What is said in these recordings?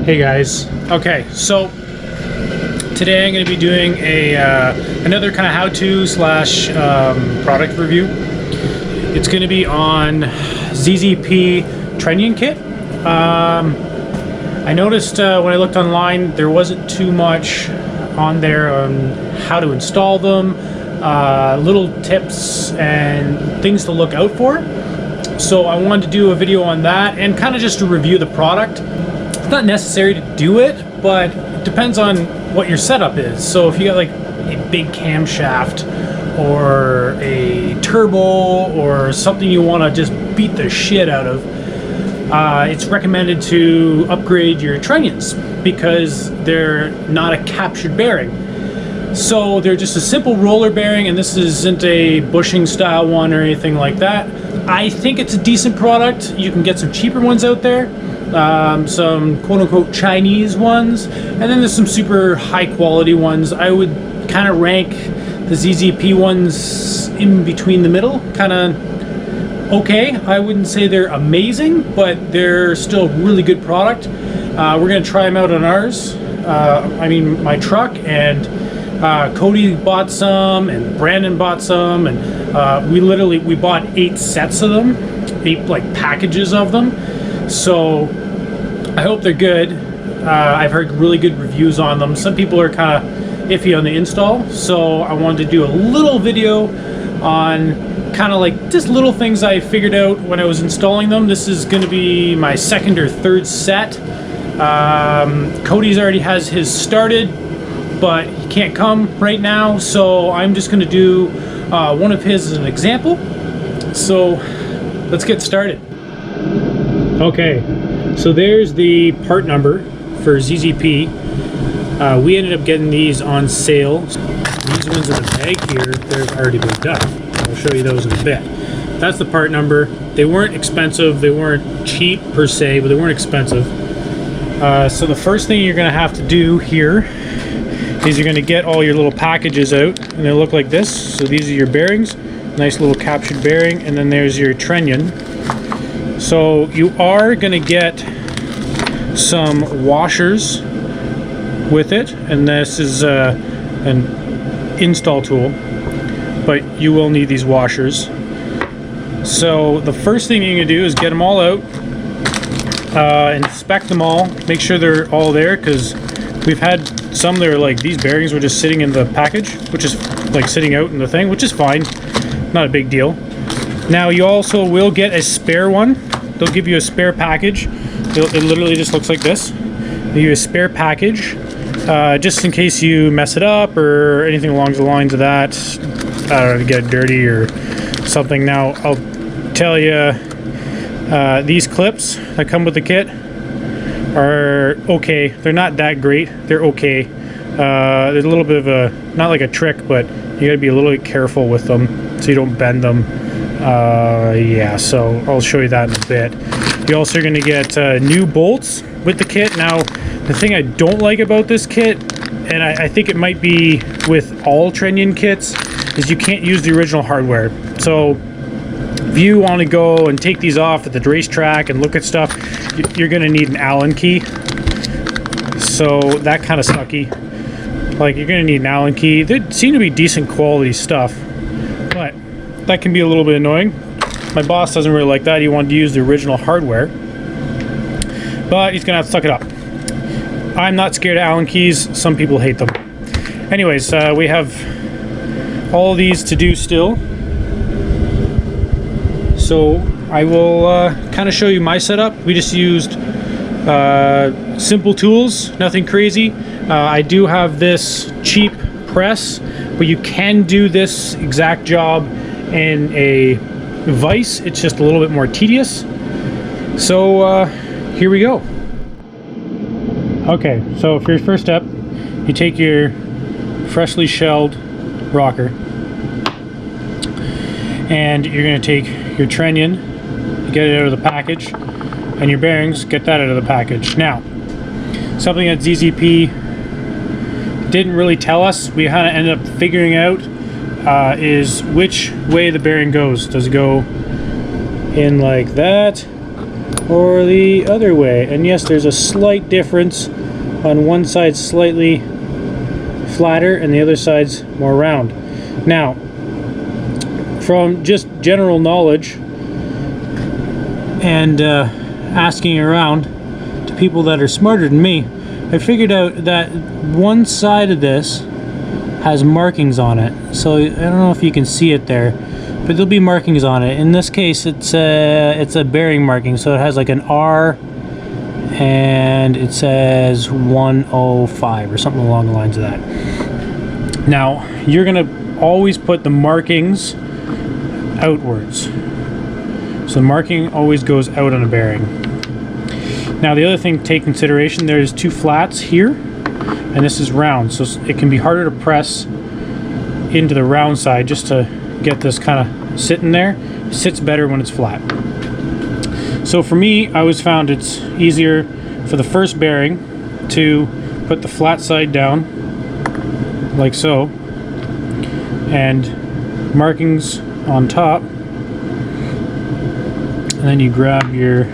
Hey guys. Okay, so today I'm going to be doing another kind of how-to slash product review. It's going to be on ZZP Trunnion Kit. I noticed when I looked online there wasn't too much on there on how to install them, little tips and things to look out for. So I wanted to do a video on that and kind of just to review the product. It's not necessary to do it, but it depends on what your setup is. So if you got like a big camshaft or a turbo or something you want to just beat the shit out of, it's recommended to upgrade your trunnions because they're not a captured bearing. So they're just a simple roller bearing, and this isn't a bushing style one or anything like that. I think it's a decent product. You can get some cheaper ones out there. Some quote-unquote Chinese ones, and then there's some super high-quality ones. I would kind of rank the ZZP ones in between the middle, kind of okay. I wouldn't say they're amazing, but they're still really good product. We're going to try them out on ours. My truck, and Cody bought some, and Brandon bought some, and we bought 8 sets of them, 8 like packages of them. So I hope they're good. I've heard really good reviews on them. Some people are kind of iffy on the install, so I wanted to do a little video on kind of like just little things I figured out when I was installing them. This is going to be my second or third set. Cody's already has his started, but he can't come right now, so I'm just going to do one of his as an example. So let's get started. Okay, so there's the part number for ZZP. We ended up getting these on sale. These ones in the bag here, they've already been done. I'll show you those in a bit. That's the part number. They weren't expensive. They weren't cheap per se, but they weren't expensive. So the first thing you're going to have to do here is you're going to get all your little packages out, and they look like this. So these are your bearings, nice little captured bearing, and then there's your trunnion. So you are going to get some washers with it, and this is an install tool, but you will need these washers. So the first thing you're going to do is get them all out, inspect them all, make sure they're all there, because we've had some that are like these bearings were just sitting in the package, which is like sitting out in the thing, which is fine, not a big deal. Now you also will get a spare one. They'll give you a spare package. It literally just looks like this. They give you a spare package, just in case you mess it up or anything along the lines of that. I don't know, get dirty or something. Now I'll tell you, these clips that come with the kit are okay. They're not that great. They're okay. There's a little bit of a, not like a trick, but you gotta be a little bit careful with them so you don't bend them. Yeah, so I'll show you that in a bit. You're also going to get new bolts with the kit. Now, the thing I don't like about this kit, and I think it might be with all Trunnion kits, is you can't use the original hardware. So if you want to go and take these off at the racetrack and look at stuff, you're going to need an Allen key. So that kind of sucky. Like, you're going to need an Allen key. They seem to be decent quality stuff, but that can be a little bit annoying. My boss doesn't really like that. He wanted to use the original hardware, but he's gonna have to suck it up. I'm not scared of Allen keys. Some people hate them. Anyways, we have all of these to do still. So I will kind of show you my setup. We just used simple tools, nothing crazy. I do have this cheap press, but you can do this exact job in a vise. It's just a little bit more tedious. So here we go. Okay, so for your first step, you take your freshly shelled rocker, and you're going to take your trunnion, get it out of the package, and your bearings, get that out of the package. Now, something that ZZP didn't really tell us, we kind of ended up figuring out, is which way the bearing goes. Does it go in like that, or the other way. And yes, there's a slight difference. On one side slightly flatter and the other side's more round. Now, from just general knowledge and asking around to people that are smarter than me, I figured out that one side of this has markings on it. So I don't know if you can see it there, but there'll be markings on it. In this case, it's a bearing marking, so it has like an R, and it says 105 or something along the lines of that. Now, you're gonna always put the markings outwards. So the marking always goes out on a bearing. Now, the other thing to take consideration, there's two flats here, and this is round, so it can be harder to press into the round side just to get this kind of sitting there. It sits better when it's flat. So for me, I always found it's easier for the first bearing to put the flat side down, like so, and markings on top, and then you grab your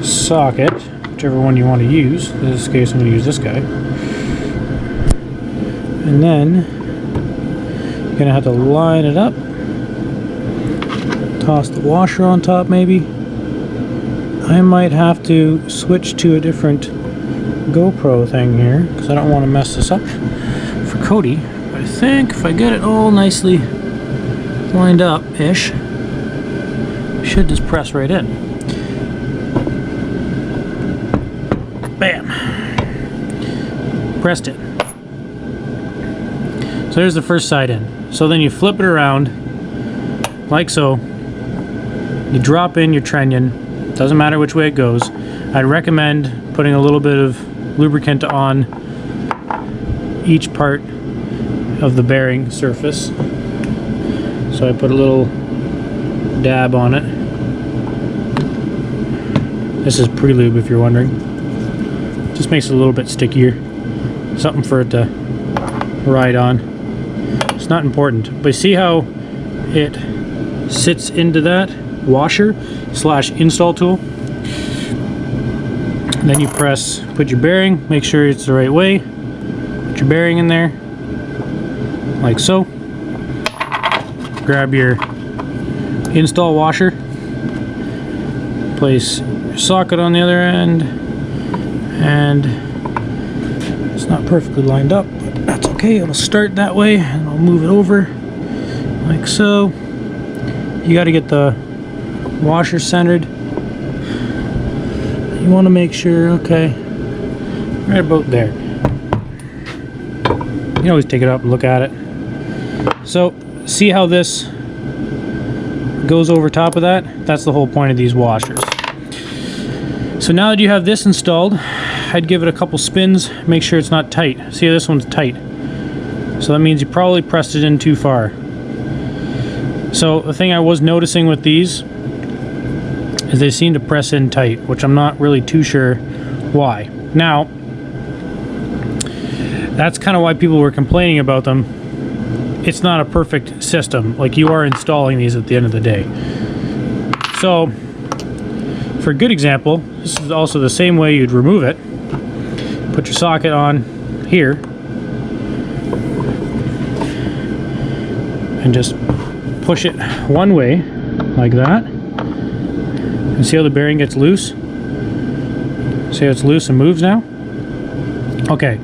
socket, whichever one you want to use. In this case, I'm going to use this guy. And then you're going to have to line it up, toss the washer on top maybe. I might have to switch to a different GoPro thing here because I don't want to mess this up for Cody. But I think if I get it all nicely lined up-ish, should just press right in. Bam! Pressed it. So there's the first side in. So then you flip it around like so. You drop in your trunnion. Doesn't matter which way it goes. I'd recommend putting a little bit of lubricant on each part of the bearing surface. So I put a little dab on it. This is pre-lube if you're wondering. Just makes it a little bit stickier. Something for it to ride on. It's not important, but see how it sits into that washer slash install tool? And then you put your bearing, make sure it's the right way. Put your bearing in there, like so. Grab your install washer, place your socket on the other end, and it's not perfectly lined up, but that's okay. It'll start that way, and I'll move it over, like so. You got to get the washer centered. You want to make sure, okay, right about there. You can always take it up and look at it. So, see how this goes over top of that? That's the whole point of these washers. So now that you have this installed, I'd give it a couple spins, make sure it's not tight. See how this one's tight? So that means you probably pressed it in too far. So the thing I was noticing with these is they seem to press in tight, which I'm not really too sure why. Now, that's kind of why people were complaining about them. It's not a perfect system. Like, you are installing these at the end of the day. So, for a good example, this is also the same way you'd remove it. Put your socket on here and just push it one way like that. And see how the bearing gets loose? See how it's loose and moves now? Okay,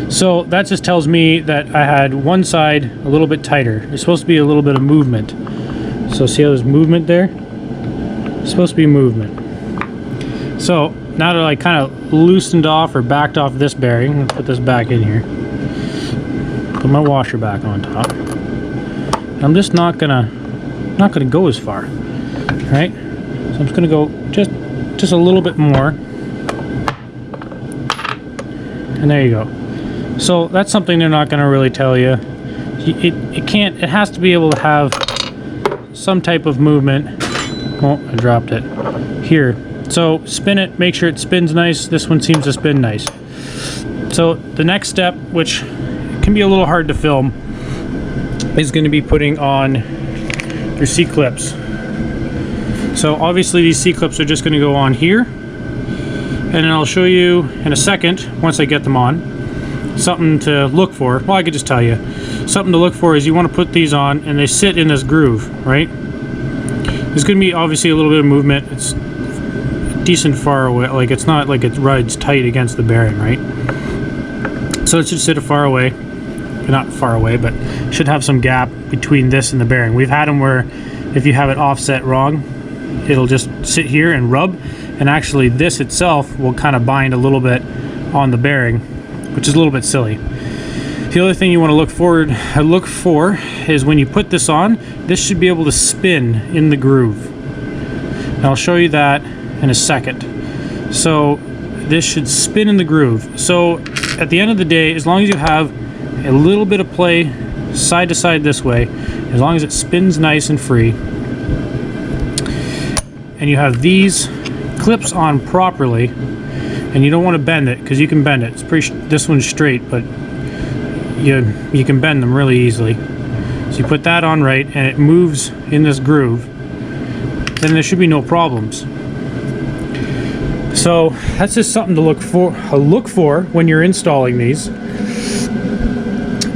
so that just tells me that I had one side a little bit tighter. There's supposed to be a little bit of movement. So see how there's movement there? It's supposed to be movement. So now that I kind of loosened off or backed off this bearing, I'm gonna put this back in here. Put my washer back on top. I'm just not gonna go as far, right? So I'm just gonna go just a little bit more, and there you go. So that's something they're not gonna really tell you. It has to be able to have some type of movement. Oh, I dropped it here. So spin it, make sure it spins nice. This one seems to spin nice. So the next step, which can be a little hard to film, is going to be putting on your C-clips. So obviously these C-clips are just going to go on here, and then I'll show you in a second, once I get them on, something to look for. Well, I could just tell you. Something to look for is you want to put these on and they sit in this groove, right? There's going to be obviously a little bit of movement. It's decent far away, like it's not like it rides tight against the bearing, right? So it should sit far away. Not far away, but should have some gap between this and the bearing. We've had them where if you have it offset wrong, it'll just sit here and rub, and actually this itself will kind of bind a little bit on the bearing, which is a little bit silly. The other thing you want to look for is when you put this on, this should be able to spin in the groove. And I'll show you that in a second. So this should spin in the groove. So at the end of the day, as long as you have a little bit of play side to side this way, as long as it spins nice and free, and you have these clips on properly, and you don't want to bend it because you can bend it. It's pretty. This one's straight, but you can bend them really easily. So you put that on right, and it moves in this groove. Then there should be no problems. So that's just something to look for when you're installing these.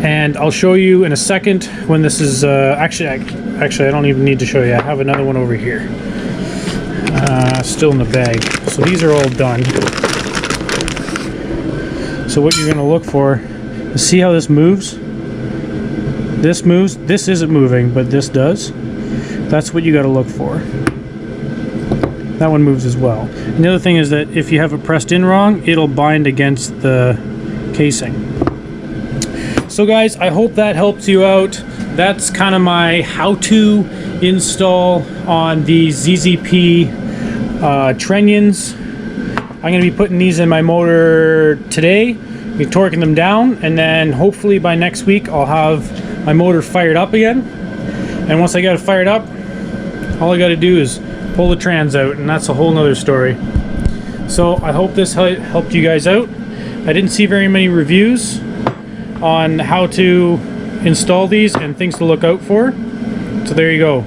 And I'll show you in a second when this is actually I don't even need to show you. I have another one over here, still in the bag. So these are all done. So what you're going to look for is, see how this moves? This moves. This isn't moving, but this does. That's what you got to look for. That one moves as well. And the other thing is that if you have it pressed in wrong, it'll bind against the casing. So guys, I hope that helps you out. That's kind of my how-to install on these ZZP Trunnions. I'm going to be putting these in my motor today, be torquing them down, and then hopefully by next week I'll have my motor fired up again. And once I got it fired up, all I got to do is pull the trans out, and that's a whole nother story. So I hope this helped you guys out. I didn't see very many reviews on how to install these and things to look out for. So there you go.